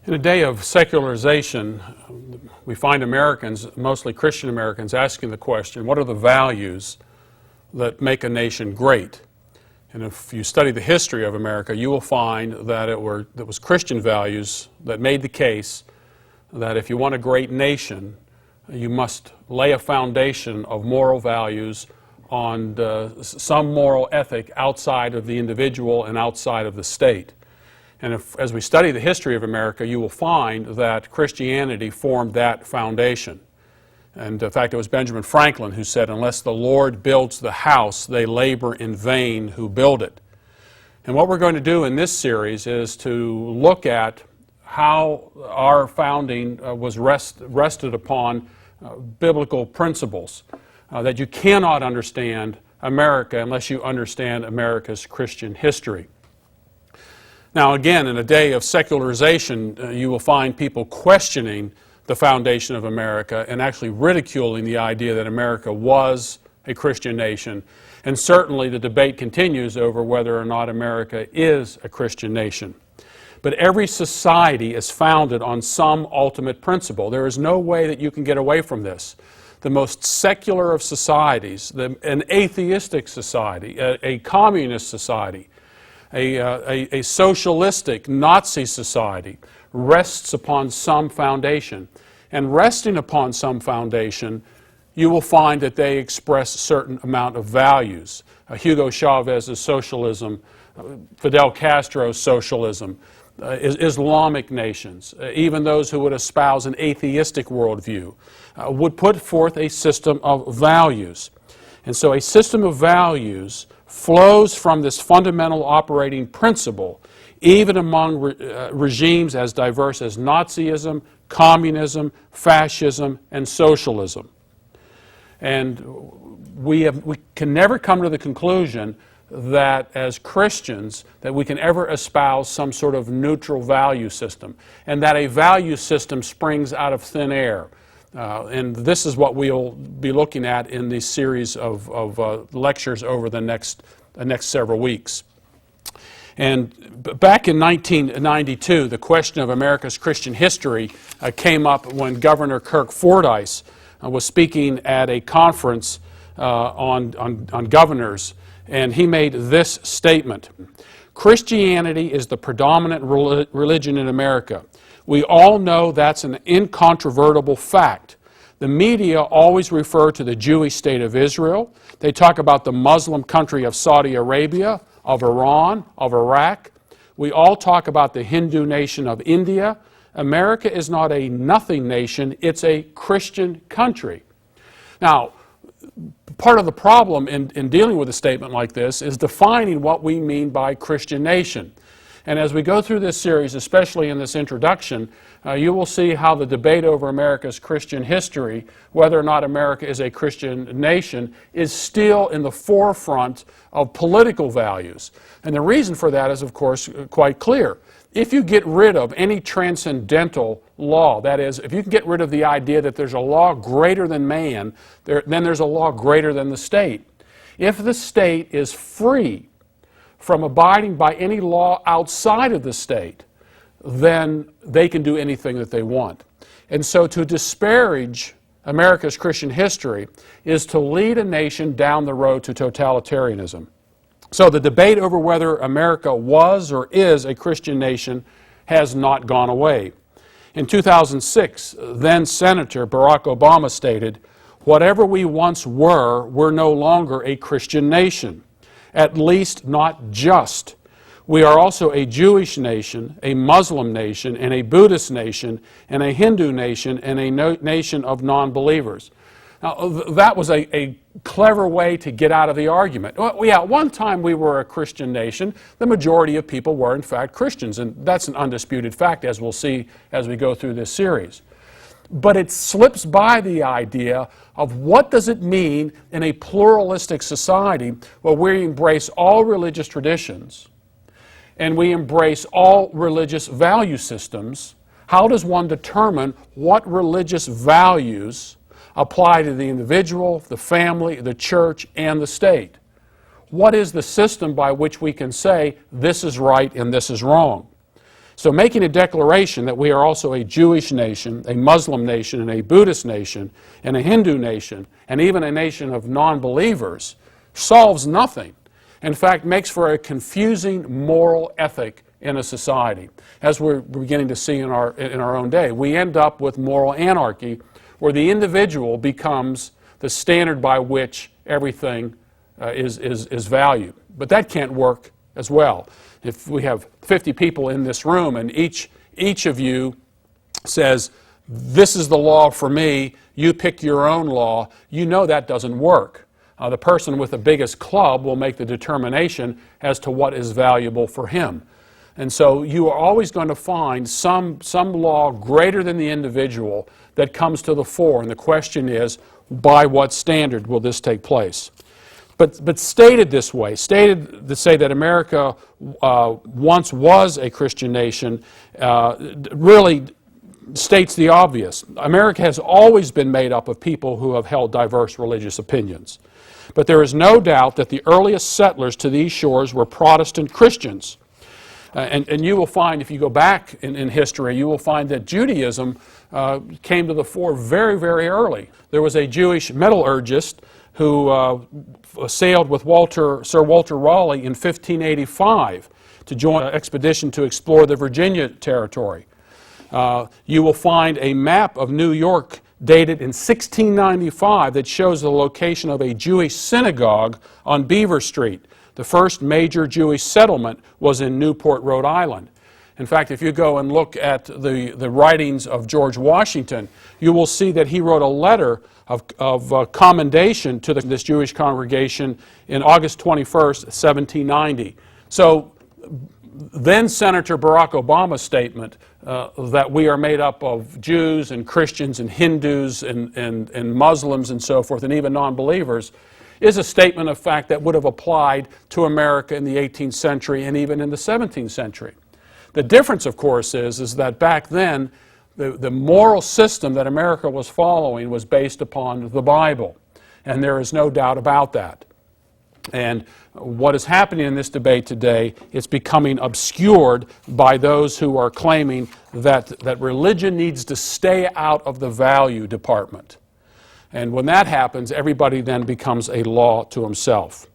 In a day of secularization, we find Americans, mostly Christian Americans, asking the question, what are the values that make a nation great? And if you study the history of America, you will find that it was Christian values that made the case that if you want a great nation, you must lay a foundation of moral values on some moral ethic outside of the individual and outside of the state. And as we study the history of America, you will find that Christianity formed that foundation. And in fact, it was Benjamin Franklin who said, unless the Lord builds the house, they labor in vain who build it. And what we're going to do in this series is to look at how our founding was rested upon biblical principles, that you cannot understand America unless you understand America's Christian history. Now again, in a day of secularization, you will find people questioning the foundation of America and actually ridiculing the idea that America was a Christian nation. And certainly the debate continues over whether or not America is a Christian nation. But every society is founded on some ultimate principle. There is no way that you can get away from this. The most secular of societies, an atheistic society, a communist society, a socialistic Nazi society rests upon some foundation. And resting upon some foundation, you will find that they express a certain amount of values. Hugo Chavez's socialism, Fidel Castro's socialism, Islamic nations, even those who would espouse an atheistic worldview, would put forth a system of values. And so a system of values flows from this fundamental operating principle, even among regimes as diverse as Nazism, communism, fascism, and socialism. And we can never come to the conclusion that as Christians that we can ever espouse some sort of neutral value system, and that a value system springs out of thin air. And this is what we'll be looking at in this series of lectures over the next several weeks. And back in 1992, the question of America's Christian history came up when Governor Kirk Fordyce was speaking at a conference on governors, and he made this statement: Christianity is the predominant religion in America. We all know that's an incontrovertible fact. The media always refer to the Jewish state of Israel. They talk about the Muslim country of Saudi Arabia, of Iran, of Iraq. We all talk about the Hindu nation of India. America is not a nothing nation, it's a Christian country. Now, part of the problem in dealing with a statement like this is defining what we mean by Christian nation. And as we go through this series, especially in this introduction, you will see how the debate over America's Christian history, whether or not America is a Christian nation, is still in the forefront of political values. And the reason for that is, of course, quite clear. If you get rid of any transcendental law, that is, if you can get rid of the idea that there's a law greater than man, then there's a law greater than the state. If the state is free from abiding by any law outside of the state, then they can do anything that they want. And so to disparage America's Christian history is to lead a nation down the road to totalitarianism. So the debate over whether America was or is a Christian nation has not gone away. In 2006, then Senator Barack Obama stated, "Whatever we once were, we're no longer a Christian nation. At least not just. We are also a Jewish nation, a Muslim nation, and a Buddhist nation, and a Hindu nation, and a nation of non-believers." Now, that was a clever way to get out of the argument. Well, yeah, at one time we were a Christian nation. The majority of people were, in fact, Christians, and that's an undisputed fact, as we'll see as we go through this series. But it slips by the idea of what does it mean in a pluralistic society where we embrace all religious traditions and we embrace all religious value systems. How does one determine what religious values apply to the individual, the family, the church, and the state? What is the system by which we can say this is right and this is wrong? So making a declaration that we are also a Jewish nation, a Muslim nation, and a Buddhist nation, and a Hindu nation, and even a nation of non-believers solves nothing. In fact, makes for a confusing moral ethic in a society, as we're beginning to see in our own day. We end up with moral anarchy, where the individual becomes the standard by which everything is valued. But that can't work as well. If we have 50 people in this room and each of you says, this is the law for me, you pick your own law, you know that doesn't work. The person with the biggest club will make the determination as to what is valuable for him. And so you are always going to find some law greater than the individual that comes to the fore. And the question is, by what standard will this take place? But stated this way, stated to say that America once was a Christian nation, really states the obvious. America has always been made up of people who have held diverse religious opinions. But there is no doubt that the earliest settlers to these shores were Protestant Christians. And you will find, if you go back in history, you will find that Judaism came to the fore very, very early. There was a Jewish metallurgist who sailed with Sir Walter Raleigh in 1585 to join an expedition to explore the Virginia territory. You will find a map of New York dated in 1695 that shows the location of a Jewish synagogue on Beaver Street. The first major Jewish settlement was in Newport, Rhode Island. In fact, if you go and look at the writings of George Washington, you will see that he wrote a letter of commendation to this Jewish congregation in August 21st, 1790. So then Senator Barack Obama's statement that we are made up of Jews and Christians and Hindus and Muslims and so forth, and even non-believers, is a statement of fact that would have applied to America in the 18th century and even in the 17th century. The difference, of course, is that back then, the moral system that America was following was based upon the Bible, and there is no doubt about that. And what is happening in this debate today is becoming obscured by those who are claiming that religion needs to stay out of the value department. And when that happens, everybody then becomes a law to himself.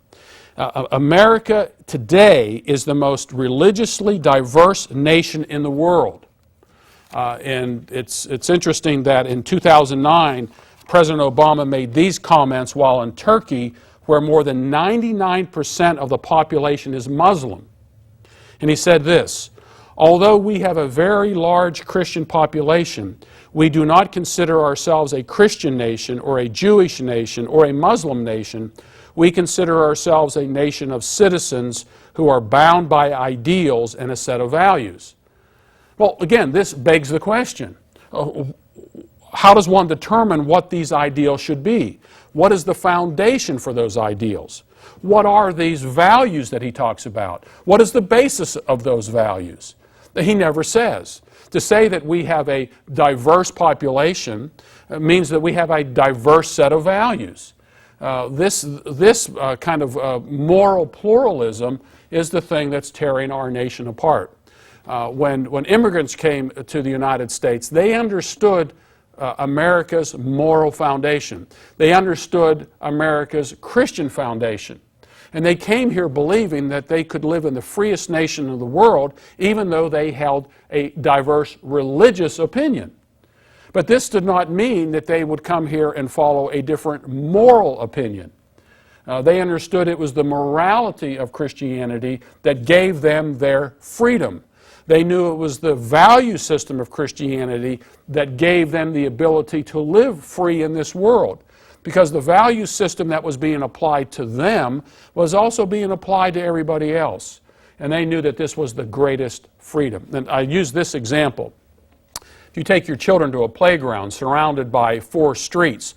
America today is the most religiously diverse nation in the world. And it's interesting that in 2009, President Obama made these comments while in Turkey, where more than 99% of the population is Muslim. And he said this: although we have a very large Christian population, we do not consider ourselves a Christian nation or a Jewish nation or a Muslim nation. We consider ourselves a nation of citizens who are bound by ideals and a set of values. Well, again, this begs the question. How does one determine what these ideals should be? What is the foundation for those ideals? What are these values that he talks about? What is the basis of those values? He never says. To say that we have a diverse population means that we have a diverse set of values. This kind of moral pluralism is the thing that's tearing our nation apart. When immigrants came to the United States, they understood America's moral foundation. They understood America's Christian foundation. And they came here believing that they could live in the freest nation in the world, even though they held a diverse religious opinion. But this did not mean that they would come here and follow a different moral opinion. They understood it was the morality of Christianity that gave them their freedom. They knew it was the value system of Christianity that gave them the ability to live free in this world. Because the value system that was being applied to them was also being applied to everybody else. And they knew that this was the greatest freedom. And I use this example. If you take your children to a playground surrounded by 4 streets,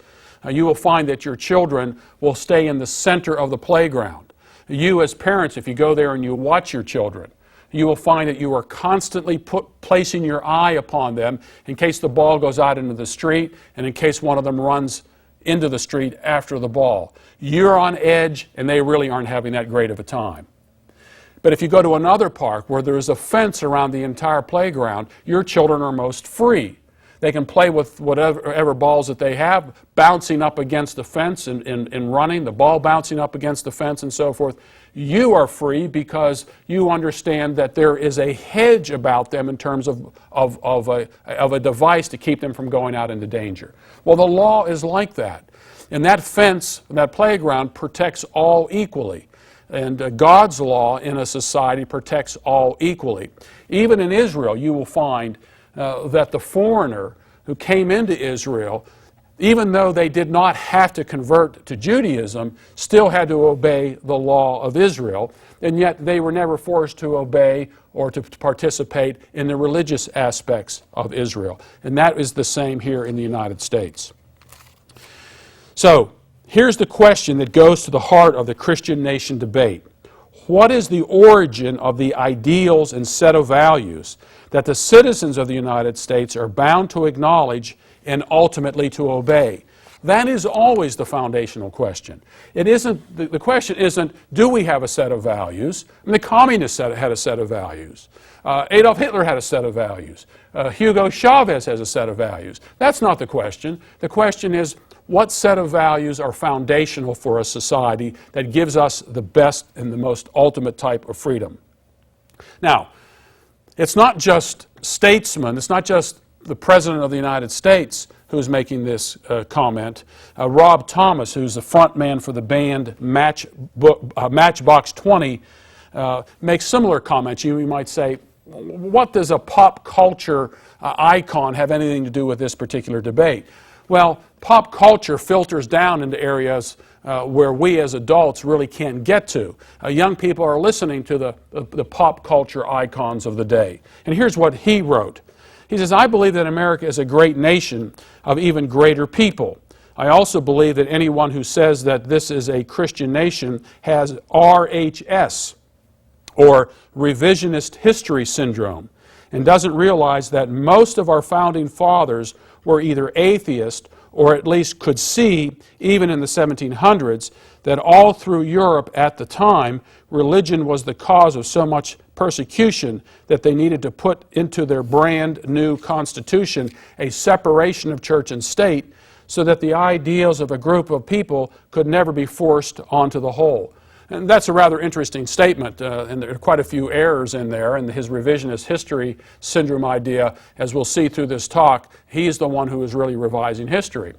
you will find that your children will stay in the center of the playground. You as parents, if you go there and you watch your children, you will find that you are constantly placing your eye upon them in case the ball goes out into the street and in case one of them runs into the street after the ball. You're on edge and they really aren't having that great of a time. But if you go to another park where there is a fence around the entire playground, your children are most free. They can play with whatever balls that they have, bouncing up against the fence and running, the ball bouncing up against the fence and so forth. You are free because you understand that there is a hedge about them in terms of a device to keep them from going out into danger. Well, the law is like that. And that fence, that playground, protects all equally. And God's law in a society protects all equally. Even in Israel, you will find that the foreigner who came into Israel, even though they did not have to convert to Judaism, still had to obey the law of Israel, and yet they were never forced to obey or to participate in the religious aspects of Israel. And that is the same here in the United States. So, here's the question that goes to the heart of the Christian nation debate. What is the origin of the ideals and set of values that the citizens of the United States are bound to acknowledge and ultimately to obey? That is always the foundational question. The question isn't, do we have a set of values? And the communists had a set of values. Adolf Hitler had a set of values. Hugo Chavez has a set of values. That's not the question. The question is, what set of values are foundational for a society that gives us the best and the most ultimate type of freedom? Now, it's not just statesmen, it's not just the President of the United States who's making this comment. Rob Thomas, who's the front man for the band Matchbox 20, makes similar comments. You might say, what does a pop culture icon have anything to do with this particular debate? Well, pop culture filters down into areas where we as adults really can't get to. Young people are listening to the pop culture icons of the day. And here's what he wrote. He says, I believe that America is a great nation of even greater people. I also believe that anyone who says that this is a Christian nation has RHS, or revisionist history syndrome, and doesn't realize that most of our founding fathers were either atheist or at least could see, even in the 1700s, that all through Europe at the time, religion was the cause of so much persecution that they needed to put into their brand new constitution a separation of church and state so that the ideals of a group of people could never be forced onto the whole. And that's a rather interesting statement, and there are quite a few errors in there. And his revisionist history syndrome idea, as we'll see through this talk, he's the one who is really revising history.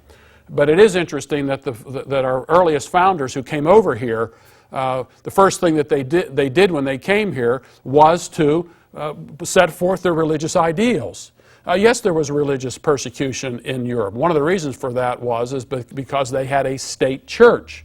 But it is interesting that that our earliest founders who came over here, the first thing that they did when they came here was to set forth their religious ideals. Yes, there was religious persecution in Europe. One of the reasons for that was because they had a state church.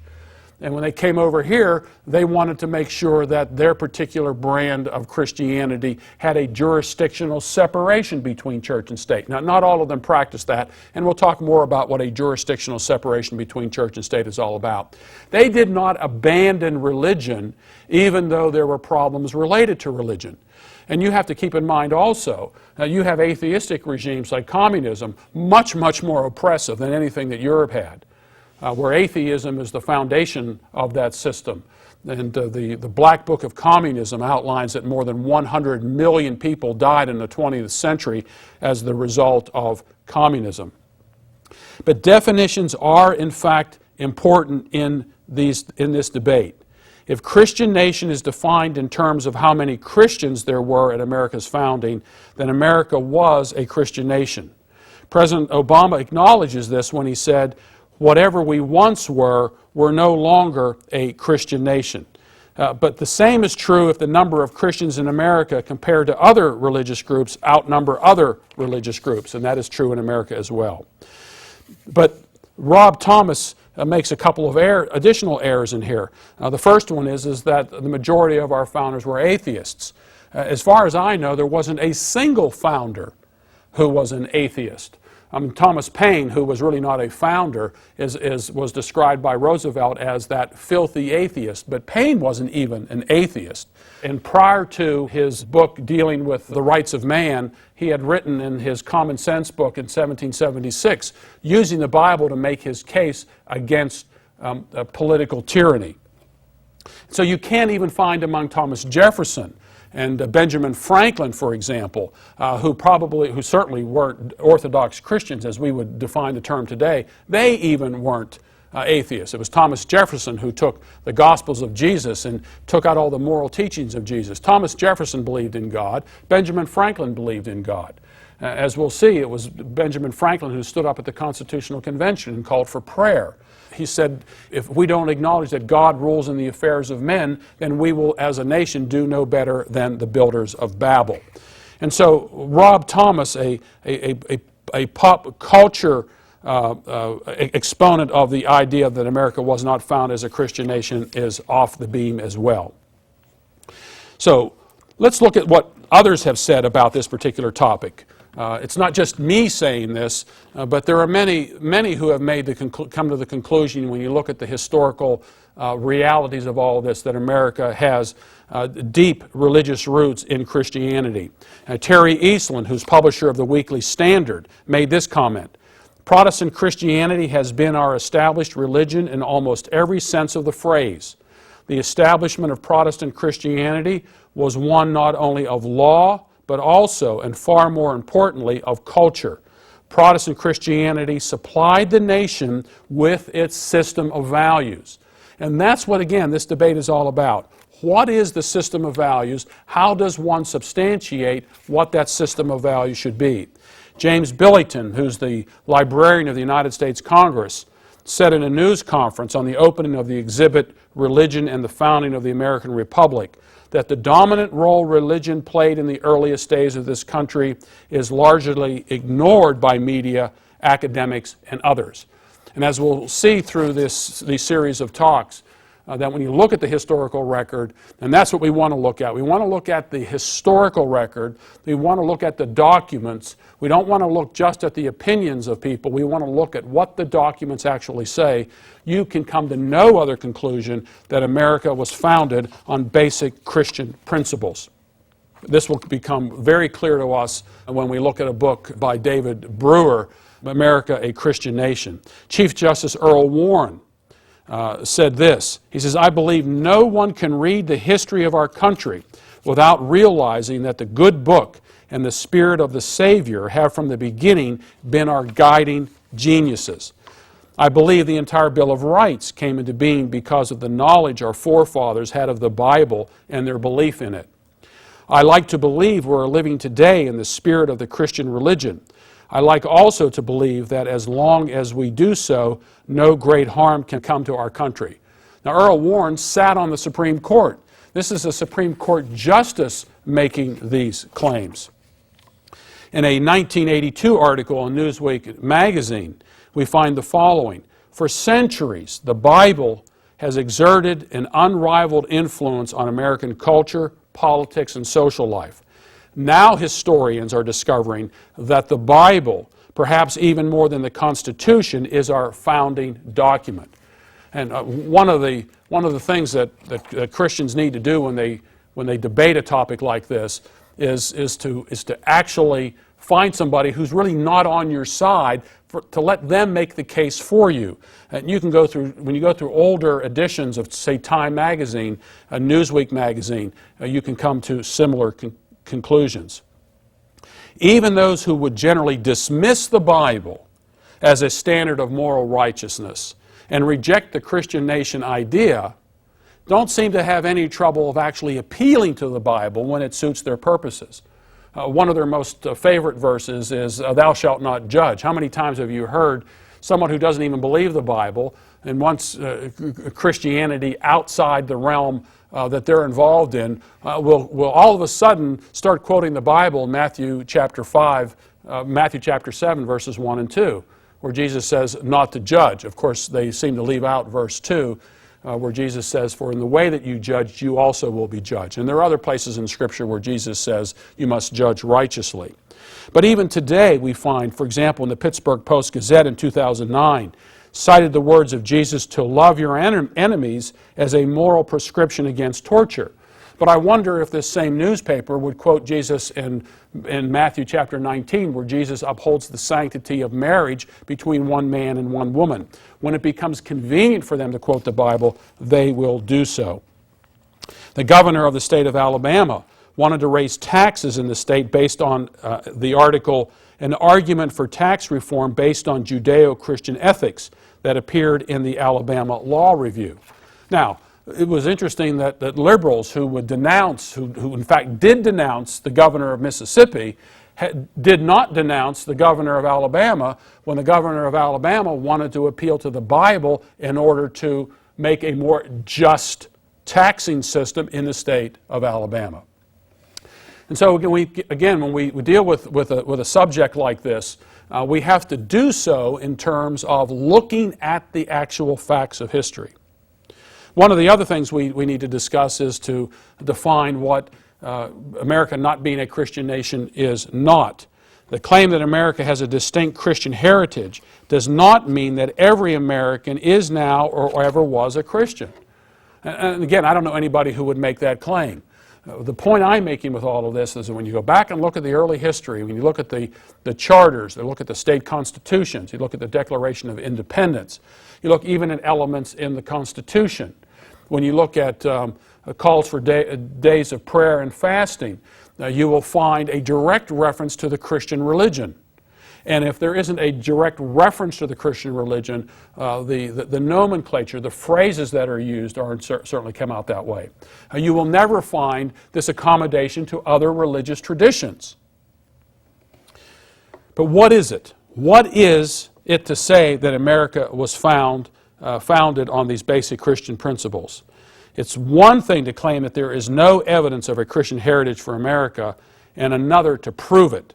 And when they came over here, they wanted to make sure that their particular brand of Christianity had a jurisdictional separation between church and state. Now, not all of them practiced that, and we'll talk more about what a jurisdictional separation between church and state is all about. They did not abandon religion, even though there were problems related to religion. And you have to keep in mind also, you have atheistic regimes like communism, much, much more oppressive than anything that Europe had. Where atheism is the foundation of that system. And the Black Book of Communism outlines that more than 100 million people died in the 20th century as the result of communism. But definitions are, in fact, important in this debate. If Christian nation is defined in terms of how many Christians there were at America's founding, then America was a Christian nation. President Obama acknowledges this when he said, whatever we once were, we're no longer a Christian nation. But the same is true if the number of Christians in America compared to other religious groups outnumber other religious groups, and that is true in America as well. But Rob Thomas makes a couple of additional errors in here. The first one is that the majority of our founders were atheists. As far as I know, there wasn't a single founder who was an atheist. Thomas Paine, who was really not a founder, was described by Roosevelt as that filthy atheist, but Paine wasn't even an atheist. And prior to his book dealing with the rights of man, he had written in his Common Sense book in 1776, using the Bible to make his case against political tyranny. So you can't even find among Thomas Jefferson and Benjamin Franklin, for example, who certainly weren't Orthodox Christians as we would define the term today. They even weren't atheists. It was Thomas Jefferson who took the Gospels of Jesus and took out all the moral teachings of Jesus. Thomas Jefferson believed in God. Benjamin Franklin believed in God. As we'll see, it was Benjamin Franklin who stood up at the Constitutional Convention and called for prayer. He said, if we don't acknowledge that God rules in the affairs of men, then we will, as a nation, do no better than the builders of Babel. And so Rob Thomas, a pop culture exponent of the idea that America was not founded as a Christian nation, is off the beam as well. So let's look at what others have said about this particular topic. It's not just me saying this, but there are many who have come to the conclusion, when you look at the historical realities of all this, that America has deep religious roots in Christianity. Terry Eastland, who's publisher of the Weekly Standard, made this comment: Protestant Christianity has been our established religion in almost every sense of the phrase. The establishment of Protestant Christianity was one not only of law, but also, and far more importantly, of culture. Protestant Christianity supplied the nation with its system of values. And that's what, again, this debate is all about. What is the system of values? How does one substantiate what that system of values should be? James Billington, who's the librarian of the United States Congress, said in a news conference on the opening of the exhibit Religion and the Founding of the American Republic that the dominant role religion played in the earliest days of this country is largely ignored by media, academics, and others. And as we'll see through these series of talks, that when you look at the historical record, and that's what we want to look at. We want to look at the historical record. We want to look at the documents. We don't want to look just at the opinions of people. We want to look at what the documents actually say. You can come to no other conclusion that America was founded on basic Christian principles. This will become very clear to us when we look at a book by David Brewer, America, a Christian Nation. Chief Justice Earl Warren said this. He says, I believe no one can read the history of our country without realizing that the good book and the spirit of the Savior have from the beginning been our guiding geniuses. I believe the entire Bill of Rights came into being because of the knowledge our forefathers had of the Bible and their belief in it. I like to believe we're living today in the spirit of the Christian religion. I like also to believe that as long as we do so, no great harm can come to our country. Now, Earl Warren sat on the Supreme Court. This is a Supreme Court justice making these claims. In a 1982 article in Newsweek magazine, we find the following. For centuries, the Bible has exerted an unrivaled influence on American culture, politics, and social life. Now historians are discovering that the Bible, perhaps even more than the Constitution, is our founding document. And one of the things that Christians need to do when they debate a topic like this is to actually find somebody who's really not on your side to let them make the case for you. And you can go through, when you go through older editions of, say, Time magazine, Newsweek magazine, you can come to similar conclusions. Even those who would generally dismiss the Bible as a standard of moral righteousness and reject the Christian nation idea don't seem to have any trouble of actually appealing to the Bible when it suits their purposes. One of their most favorite verses is, thou shalt not judge. How many times have you heard someone who doesn't even believe the Bible and wants Christianity outside the realm that they're involved in, will all of a sudden start quoting the Bible in Matthew chapter 7, verses 1 and 2, where Jesus says not to judge. Of course, they seem to leave out verse 2, where Jesus says, for in the way that you judged, you also will be judged. And there are other places in Scripture where Jesus says you must judge righteously. But even today we find, for example, in the Pittsburgh Post-Gazette in 2009, cited the words of Jesus to love your enemies as a moral prescription against torture. But I wonder if this same newspaper would quote Jesus in Matthew chapter 19, where Jesus upholds the sanctity of marriage between one man and one woman. When it becomes convenient for them to quote the Bible, they will do so. The governor of the state of Alabama wanted to raise taxes in the state based on the article, "An Argument for Tax Reform Based on Judeo-Christian Ethics," that appeared in the Alabama Law Review. Now, it was interesting that liberals who would denounce, who in fact did denounce the governor of Mississippi, did not denounce the governor of Alabama when the governor of Alabama wanted to appeal to the Bible in order to make a more just taxing system in the state of Alabama. And so again, when we deal with a subject like this, we have to do so in terms of looking at the actual facts of history. One of the other things we need to discuss is to define what America not being a Christian nation is not. The claim that America has a distinct Christian heritage does not mean that every American is now or ever was a Christian. And again, I don't know anybody who would make that claim. The point I'm making with all of this is that when you go back and look at the early history, when you look at the charters, you look at the state constitutions, you look at the Declaration of Independence, you look even at elements in the Constitution. When you look at calls for days of prayer and fasting, you will find a direct reference to the Christian religion. And if there isn't a direct reference to the Christian religion, the nomenclature, the phrases that are used certainly come out that way. You will never find this accommodation to other religious traditions. But what is it? What is it to say that America was founded on these basic Christian principles? It's one thing to claim that there is no evidence of a Christian heritage for America, and another to prove it.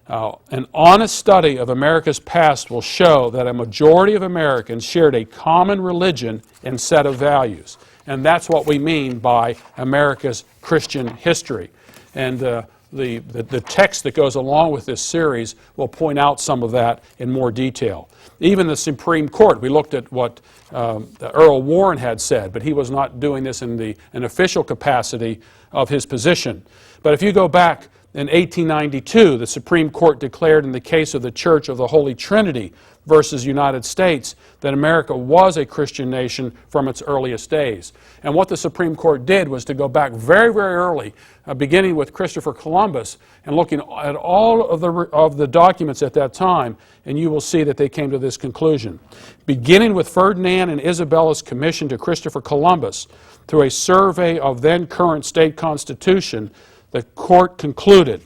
An honest study of America's past will show that a majority of Americans shared a common religion and set of values. And that's what we mean by America's Christian history. And the text that goes along with this series will point out some of that in more detail. Even the Supreme Court, we looked at what Earl Warren had said, but he was not doing this in an official capacity of his position. But if you go back in 1892, the Supreme Court declared in the case of the Church of the Holy Trinity versus United States that America was a Christian nation from its earliest days. And what the Supreme Court did was to go back very, very early, beginning with Christopher Columbus, and looking at all of the documents at that time, and you will see that they came to this conclusion. Beginning with Ferdinand and Isabella's commission to Christopher Columbus, through a survey of then current state constitution, the court concluded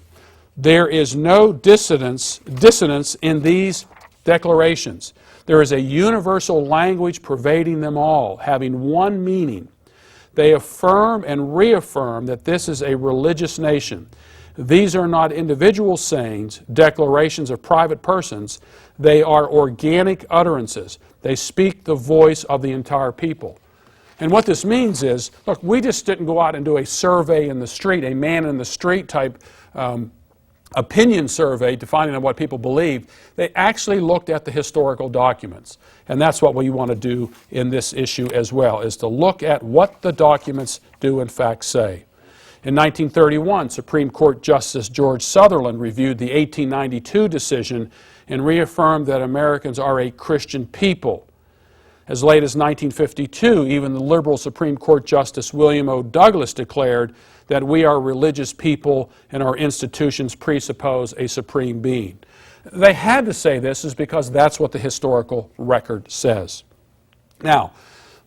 there is no dissonance in these declarations. There is a universal language pervading them all, having one meaning. They affirm and reaffirm that this is a religious nation. These are not individual sayings, declarations of private persons. They are organic utterances. They speak the voice of the entire people. And what this means is, look, we just didn't go out and do a survey in the street, a man in the street type opinion survey to find out what people believed. They actually looked at the historical documents. And that's what we want to do in this issue as well, is to look at what the documents do in fact say. In 1931, Supreme Court Justice George Sutherland reviewed the 1892 decision and reaffirmed that Americans are a Christian people. As late as 1952, even the liberal Supreme Court Justice William O. Douglas declared that we are a religious people and our institutions presuppose a supreme being. They had to say this is because that's what the historical record says. Now,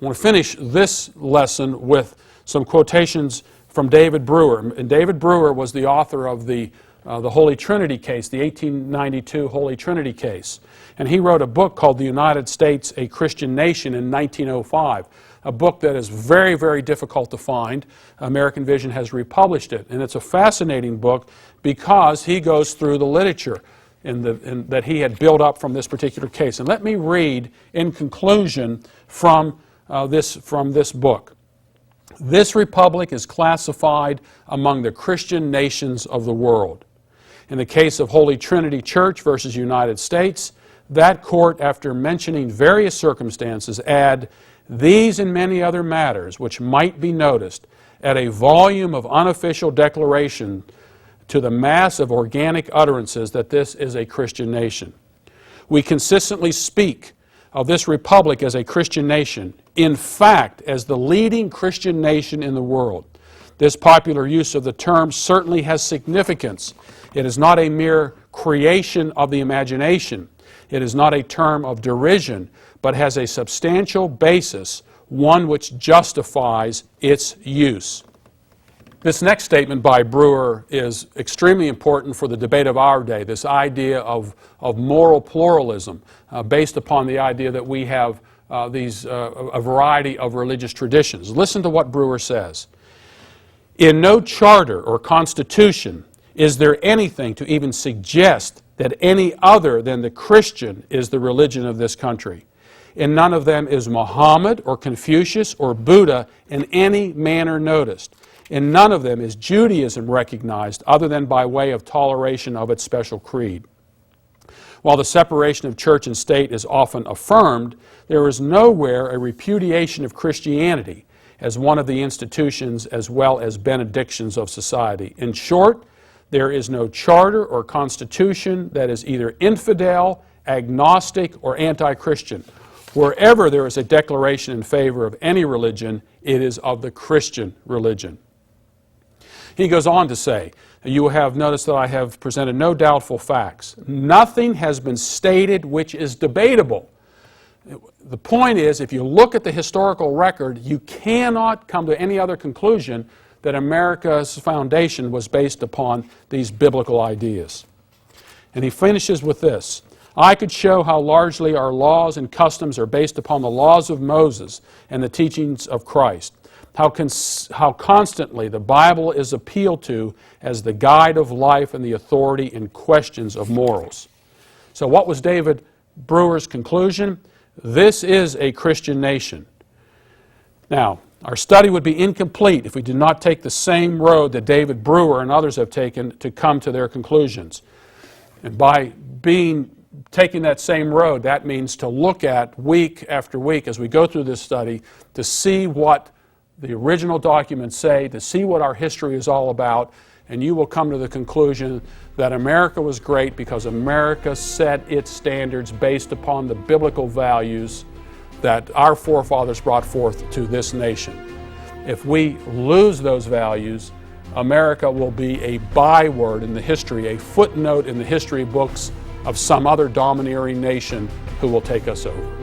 I want to finish this lesson with some quotations from David Brewer. And David Brewer was the author of the Holy Trinity case, the 1892 Holy Trinity case. And he wrote a book called The United States, a Christian Nation in 1905, a book that is very, very difficult to find. American Vision has republished it. And it's a fascinating book because he goes through the literature that he had built up from this particular case. And let me read in conclusion from this book. This republic is classified among the Christian nations of the world. In the case of Holy Trinity Church versus United States, that court, after mentioning various circumstances, add these and many other matters which might be noticed at a volume of unofficial declaration to the mass of organic utterances that this is a Christian nation. We consistently speak of this republic as a Christian nation, in fact, as the leading Christian nation in the world. This popular use of the term certainly has significance. It is not a mere creation of the imagination. It is not a term of derision, but has a substantial basis, one which justifies its use. This next statement by Brewer is extremely important for the debate of our day, this idea of moral pluralism, based upon the idea that we have a variety of religious traditions. Listen to what Brewer says. In no charter or constitution is there anything to even suggest that any other than the Christian is the religion of this country. In none of them is Muhammad or Confucius or Buddha in any manner noticed. In none of them is Judaism recognized other than by way of toleration of its special creed. While the separation of church and state is often affirmed, there is nowhere a repudiation of Christianity as one of the institutions as well as benedictions of society. In short, there is no charter or constitution that is either infidel, agnostic, or anti-Christian. Wherever there is a declaration in favor of any religion, it is of the Christian religion. He goes on to say, you have noticed that I have presented no doubtful facts. Nothing has been stated which is debatable. The point is, if you look at the historical record, you cannot come to any other conclusion that America's foundation was based upon these biblical ideas. And he finishes with this. I could show how largely our laws and customs are based upon the laws of Moses and the teachings of Christ. How constantly the Bible is appealed to as the guide of life and the authority in questions of morals. So what was David Brewer's conclusion? This is a Christian nation. Now, our study would be incomplete if we did not take the same road that David Brewer and others have taken to come to their conclusions. And by taking that same road, that means to look at week after week as we go through this study to see what the original documents say, to see what our history is all about, and you will come to the conclusion that America was great because America set its standards based upon the biblical values that our forefathers brought forth to this nation. If we lose those values, America will be a byword in the history, a footnote in the history books of some other domineering nation who will take us over.